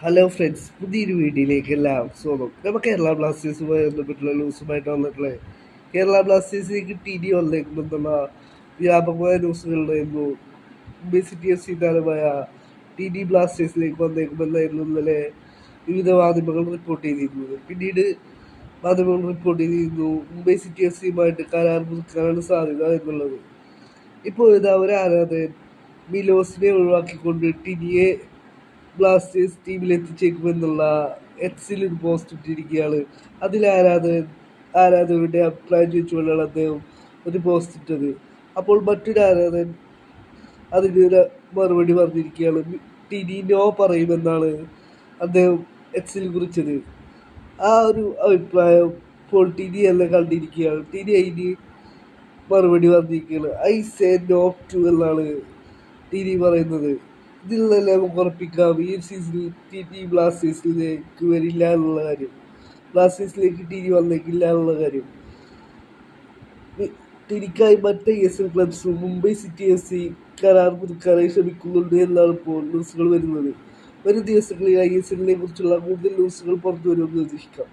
Hello friends, പുതിയൊരു വീഡിയോയിലേക്ക് എല്ലാവർക്കും സ്വാഗതം. നമ്മൾ കേരള ബ്ലാസ്റ്റേഴ്സുമായി ബന്ധപ്പെട്ടുള്ള ന്യൂസുമായിട്ട് വന്നിട്ടുള്ളത്. കേരള ബ്ലാസ്റ്റേഴ്സിലേക്ക് ടി ഡി വന്നേക്കുമെന്നുള്ള വ്യാപകമായ ന്യൂസുകളുണ്ടായിരുന്നു. മുംബൈ സിറ്റി എഫ് സി താരമായ ടി ഡി ബ്ലാസ്റ്റേഴ്സിലേക്ക് വന്നേക്കുമെന്നായിരുന്നു ഇന്നലെ വിവിധ മാധ്യമങ്ങൾ റിപ്പോർട്ട് ചെയ്തിരുന്നത്. പിന്നീട് മാധ്യമങ്ങൾ റിപ്പോർട്ട് ചെയ്തിരുന്നു മുംബൈ സിറ്റി എഫ് സിയുമായിട്ട് കരാർ പുതുക്കാനാണ് സാധ്യത എന്നുള്ളത്. ഇപ്പോൾ ഇതാ ഒരു ആരാധകൻ മിലോസിനെ ഒഴിവാക്കിക്കൊണ്ട് ടിനിയെ ബ്ലാസ്റ്റേഴ്സ് ടീമിൽ എത്തിച്ചേക്കുമെന്നുള്ള എക്സിൽ ഒരു പോസ്റ്റ് ഇട്ടിരിക്കുകയാണ്. അതിൽ ആരാധകരുടെ അഭിപ്രായം ചോദിച്ചുകൊണ്ടാണ് അദ്ദേഹം ഒരു പോസ്റ്റ് ഇട്ടത്. അപ്പോൾ മറ്റൊരു ആരാധകൻ അതിനൊരു മറുപടി പറഞ്ഞിരിക്കുകയാണ്. ടിനി നോ പറയുമെന്നാണ് അദ്ദേഹം എക്സിൽ കുറിച്ചത്. ആ ഒരു അഭിപ്രായം ഇപ്പോൾ ടിനി എല്ലാം കണ്ടിരിക്കുകയാണ്. ടിനി അതിന് മറുപടി പറഞ്ഞിരിക്കുകയാണ്. ഐ സേ നോ ടു എന്നാണ് ടിനി പറയുന്നത്. ഇതിൽ തന്നെ നമുക്ക് ഉറപ്പിക്കാം ഈ സീസണിൽ ടി ടി ബ്ലാസ്റ്റേഴ്സിലേക്ക് വരില്ല എന്നുള്ള കാര്യം. ബ്ലാസ്റ്റേഴ്സിലേക്ക് ടി ടി വന്നേക്കില്ല എന്നുള്ള കാര്യം. ടിനിക്കായി മറ്റ് ESL ക്ലബ്സും മുംബൈ സിറ്റി എഫ് സി കരാർ പുതുക്കാനായി ശ്രമിക്കുന്നുണ്ട് എന്നാണ് ഇപ്പോൾ ന്യൂസുകൾ വരുന്നത്. വരും ദിവസങ്ങളിൽ ISL കുറിച്ചുള്ള കൂടുതൽ ന്യൂസുകൾ പുറത്തു വരുമെന്ന് പ്രതീക്ഷിക്കാം.